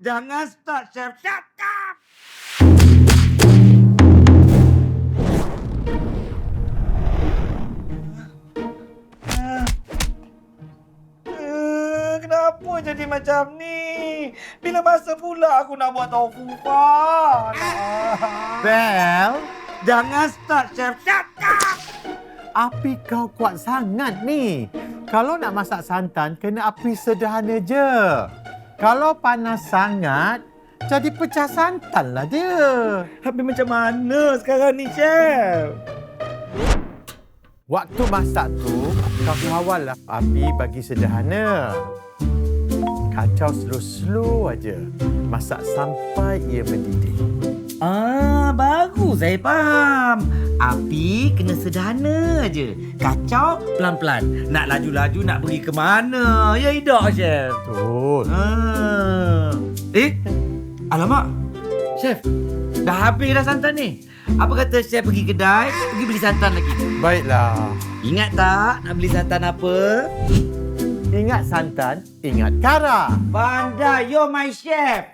Jangan start, Chef. Shut up! Kenapa jadi macam ni? Bila masa pula aku nak buat tofu Pak? Bel, Jangan start, Chef. Shut up! api kau kuat sangat ni. Kalau nak masak santan, kena api sederhana je. Kalau panas sangat, jadi pecah santan lah dia. Habis macam mana sekarang ni, Chef? Waktu masak tu, kau kawal lah api bagi sederhana. Kacau slow-slow aja. Masak sampai ia mendidih. Baru saya faham. Api kena sederhana je. Kacau pelan-pelan. Nak laju-laju nak pergi ke mana? Ya tidak, Chef? Betul. Alamak. Chef, dah habis dah santan ni. Apa kata Chef pergi kedai, pergi beli santan lagi? Baiklah. Ingat tak nak beli santan apa? Ingat santan, ingat kara. Pandai, you're my chef.